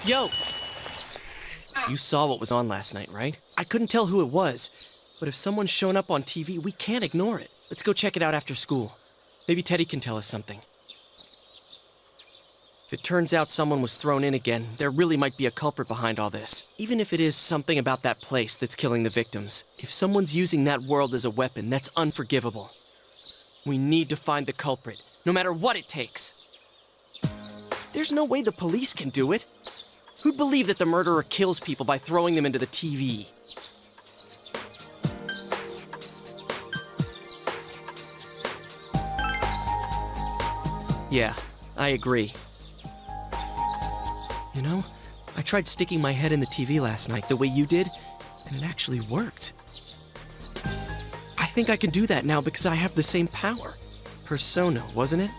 Yo! You saw what was on last night, right? I couldn't tell who it was, but if someone's shown up on TV, we can't ignore it. Let's go check it out after school. Maybe Teddy can tell us something. If it turns out someone was thrown in again, there really might be a culprit behind all this. Even if it is something about that place that's killing the victims. If someone's using that world as a weapon, that's unforgivable. We need to find the culprit, no matter what it takes. There's no way the police can do it. Who'd believe that the murderer kills people by throwing them into the TV? Yeah, I agree. You know, I tried sticking my head in the TV last night the way you did, and it actually worked. I think I can do that now because I have the same power. Persona, wasn't it?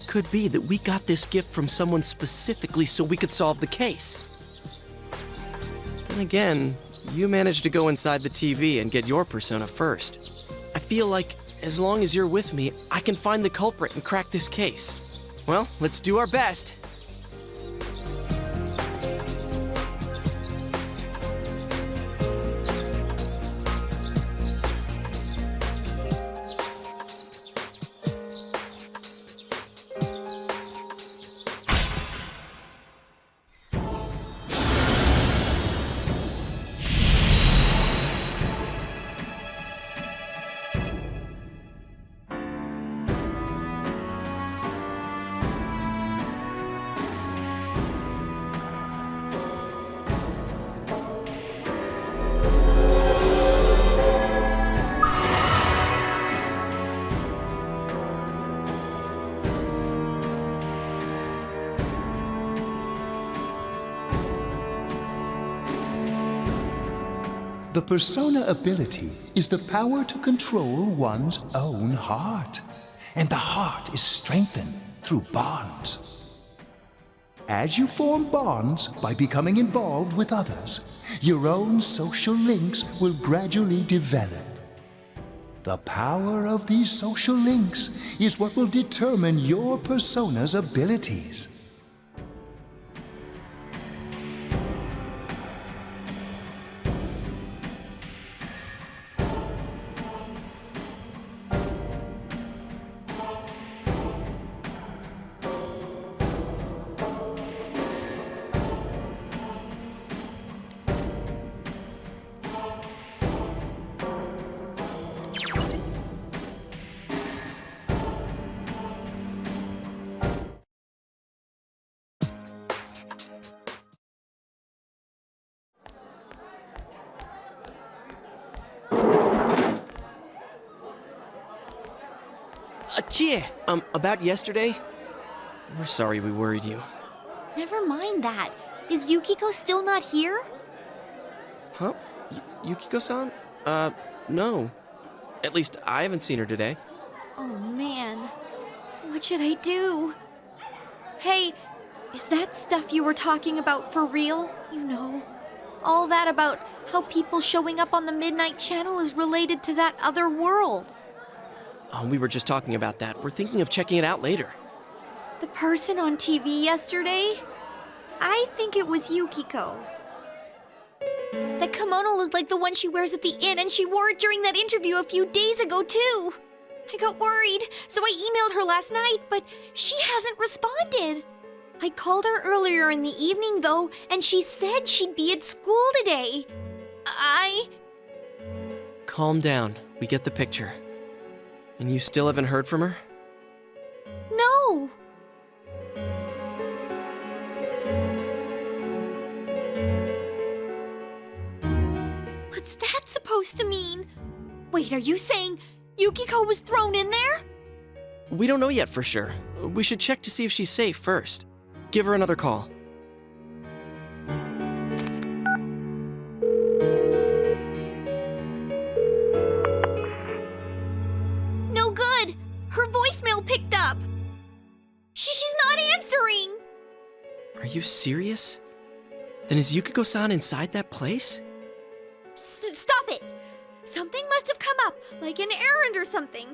Could be that we got this gift from someone specifically so we could solve the case. Then again, you managed to go inside the TV and get your persona first. I feel like, as long as you're with me, I can find the culprit and crack this case. Well, let's do our best. The persona ability is the power to control one's own heart. And the heart is strengthened through bonds. As you form bonds by becoming involved with others, your own social links will gradually develop. The power of these social links is what will determine your persona's abilities. Chia, about yesterday? We're sorry we worried you. Never mind that. Is Yukiko still not here? Huh? Yukiko-san? No. At least I haven't seen her today. Oh man, what should I do? Hey, is that stuff you were talking about for real? You know, all that about how people showing up on the Midnight Channel is related to that other world. Oh, we were just talking about that. We're thinking of checking it out later. The person on TV yesterday? I think it was Yukiko. That kimono looked like the one she wears at the inn, and she wore it during that interview a few days ago, too. I got worried, so I emailed her last night, but she hasn't responded. I called her earlier in the evening, though, and she said she'd be at school today. Calm down. We get the picture. And you still haven't heard from her? No. What's that supposed to mean? Wait, are you saying Yukiko was thrown in there? We don't know yet for sure. We should check to see if she's safe first. Give her another call. No good. Her voicemail picked up. She's not answering. Are you serious? Then is Yukiko-san inside that place? Stop it! Something must have come up, like an errand or something.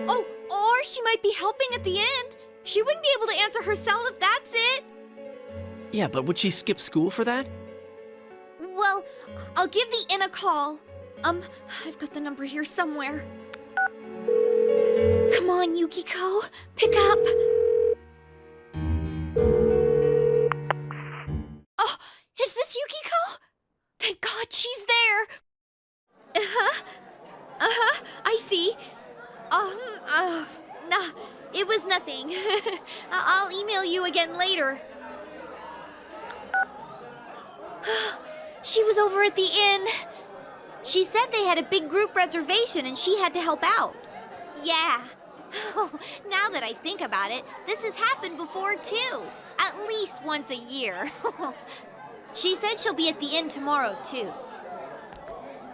Oh, or she might be helping at the inn. She wouldn't be able to answer her cell if that's it. Yeah, but would she skip school for that? Well, I'll give the inn a call. I've got the number here somewhere. Come on, Yukiko. Pick up. Oh, is this Yukiko? Thank God she's there. I see. Nah, it was nothing. I'll email you again later. She was over at the inn. She said they had a big group reservation and she had to help out. Yeah. Oh, now that I think about it, this has happened before too. At least once a year. She said she'll be at the inn tomorrow too.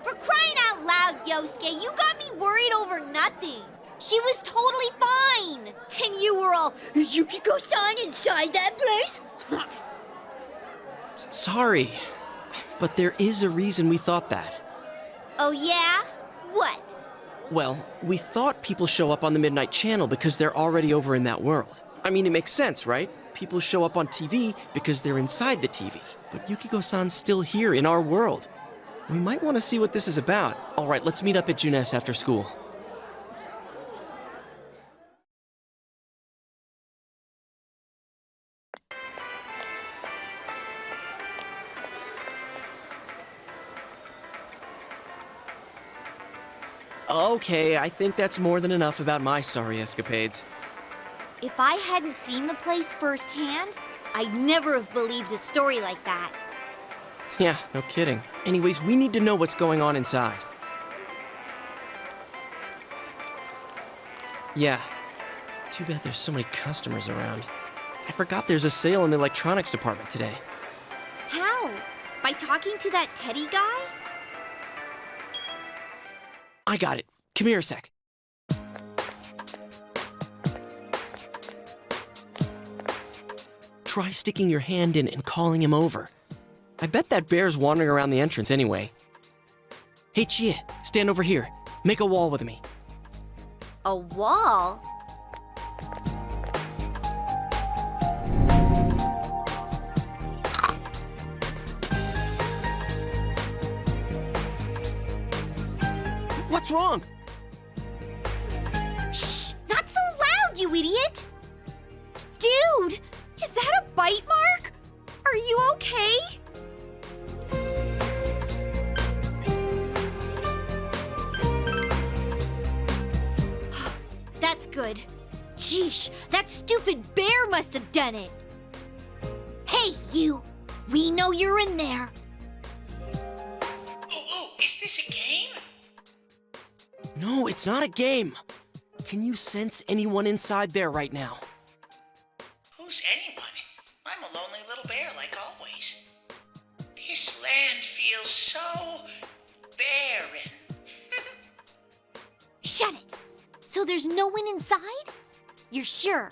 For crying out loud, Yosuke, you got me worried over nothing. She was totally fine. And you were all, is Yukiko-san inside that place? Sorry, but there is a reason we thought that. Oh yeah? What? Well, we thought people show up on the Midnight Channel because they're already over in that world. I mean, it makes sense, right? People show up on TV because they're inside the TV. But Yukiko-san's still here in our world. We might want to see what this is about. All right, let's meet up at Junes after school. Okay, I think that's more than enough about my sorry escapades. If I hadn't seen the place firsthand, I'd never have believed a story like that. Yeah, no kidding. Anyways, we need to know what's going on inside. Yeah. Too bad there's so many customers around. I forgot there's a sale in the electronics department today. How? By talking to that Teddy guy? I got it. Come here a sec. Try sticking your hand in and calling him over. I bet that bear's wandering around the entrance anyway. Hey, Chia, stand over here. Make a wall with me. A wall? What's wrong? Shh! Not so loud, you idiot! Dude, is that a bite mark? Are you okay? That's good. Sheesh, that stupid bear must have done it. Hey, you! We know you're in there. Oh, is this a game? No, it's not a game. Can you sense anyone inside there right now? Who's anyone? I'm a lonely little bear like always. This land feels so barren. Shut it! So there's no one inside? You're sure?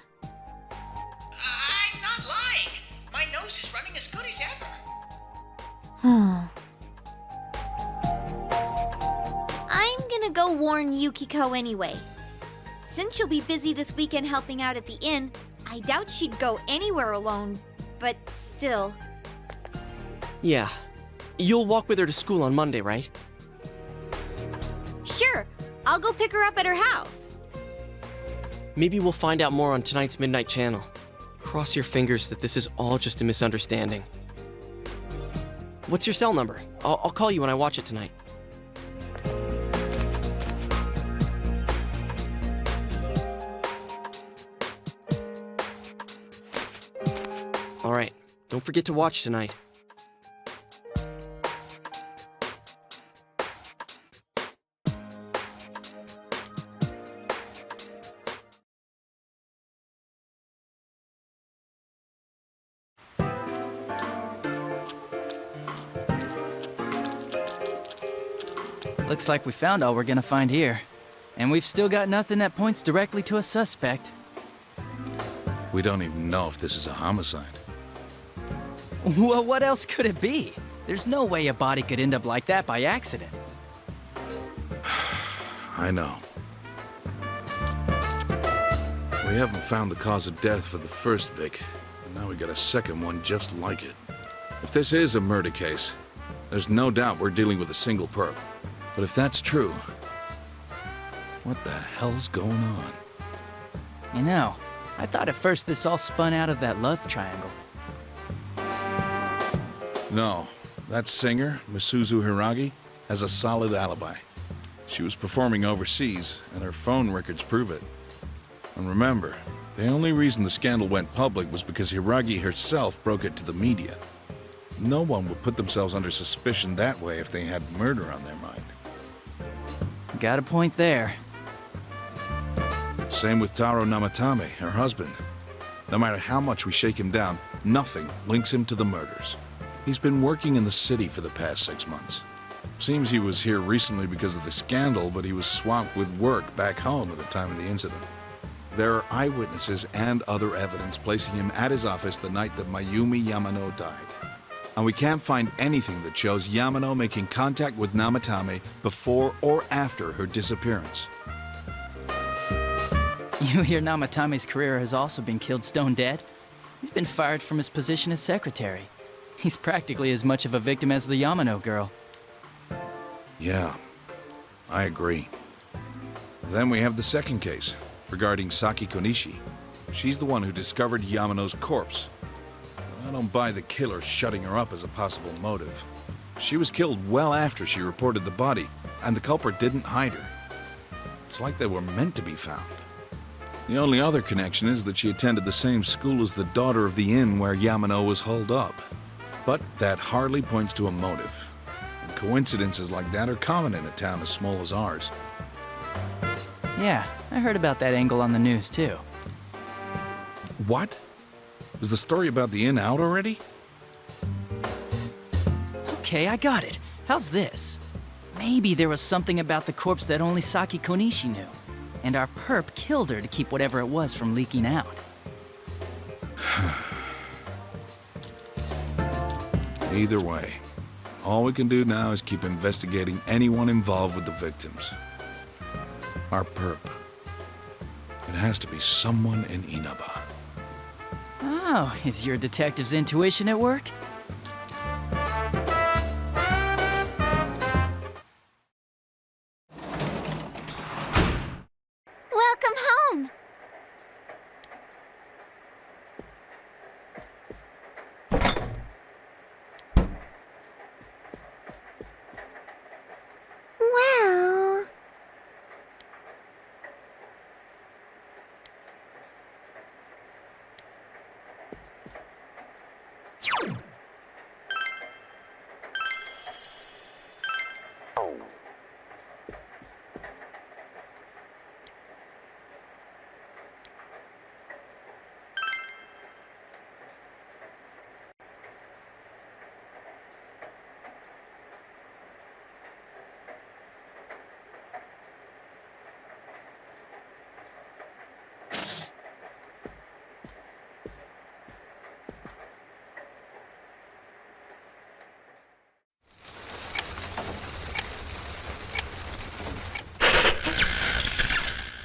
I'm not lying. My nose is running as good as ever. I'm gonna go warn Yukiko anyway. Since she'll be busy this weekend helping out at the inn, I doubt she'd go anywhere alone, but still. Yeah. You'll walk with her to school on Monday, right? Sure, I'll go pick her up at her house. Maybe we'll find out more on tonight's Midnight Channel. Cross your fingers that this is all just a misunderstanding. What's your cell number? I'll call you when I watch it tonight. All right, don't forget to watch tonight. Looks like we found all we're gonna find here. And we've still got nothing that points directly to a suspect. We don't even know if this is a homicide. Well, what else could it be? There's no way a body could end up like that by accident. I know. We haven't found the cause of death for the first Vic. Now we got a second one just like it. If this is a murder case, there's no doubt we're dealing with a single perp. But if that's true, what the hell's going on? You know, I thought at first this all spun out of that love triangle. No, that singer, Misuzu Hiragi, has a solid alibi. She was performing overseas, and her phone records prove it. And remember, the only reason the scandal went public was because Hiragi herself broke it to the media. No one would put themselves under suspicion that way if they had murder on their mind. Got a point there. Same with Taro Namatame, her husband. No matter how much we shake him down, nothing links him to the murders. He's been working in the city for the past 6 months. Seems he was here recently because of the scandal, but he was swamped with work back home at the time of the incident. There are eyewitnesses and other evidence placing him at his office the night that Mayumi Yamano died. And we can't find anything that shows Yamano making contact with Namatame before or after her disappearance. You hear Namatame's career has also been killed stone dead? He's been fired from his position as secretary. He's practically as much of a victim as the Yamano girl. Yeah, I agree. Then we have the second case, regarding Saki Konishi. She's the one who discovered Yamano's corpse. I don't buy the killer shutting her up as a possible motive. She was killed well after she reported the body, and the culprit didn't hide her. It's like they were meant to be found. The only other connection is that she attended the same school as the daughter of the inn where Yamano was holed up. But that hardly points to a motive. And coincidences like that are common in a town as small as ours. Yeah, I heard about that angle on the news too. What? Is the story about the inn out already? Okay, I got it. How's this? Maybe there was something about the corpse that only Saki Konishi knew, and our perp killed her to keep whatever it was from leaking out. Either way, all we can do now is keep investigating anyone involved with the victims. Our perp. It has to be someone in Inaba. Oh, is your detective's intuition at work? Welcome home! Well...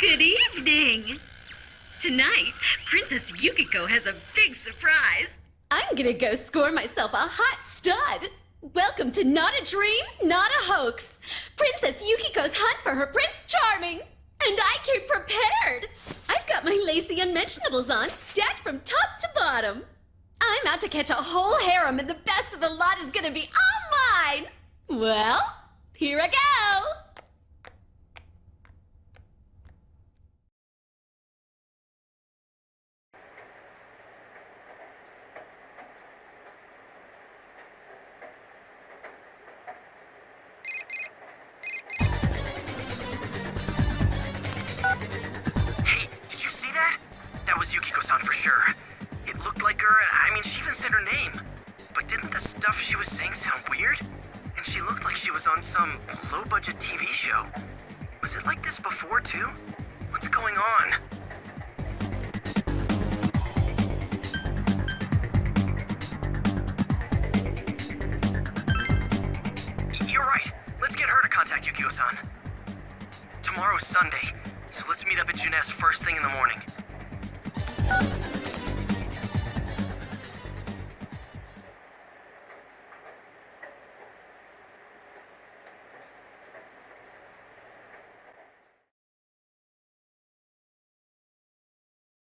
Good evening! Tonight, Princess Yukiko has a big surprise. I'm gonna go score myself a hot stud. Welcome to Not a Dream, Not a Hoax. Princess Yukiko's hunt for her Prince Charming. And I came prepared. I've got my lacy unmentionables on, stacked from top to bottom. I'm out to catch a whole harem, and the best of the lot is gonna be all mine. Well, here I go. That was Yukiko-san for sure. It looked like her, and I mean, she even said her name. But didn't the stuff she was saying sound weird? And she looked like she was on some low-budget TV show. Was it like this before, too? What's going on? You're right. Let's get her to contact Yukiko-san. Tomorrow's Sunday, so let's meet up at Juness first thing in the morning.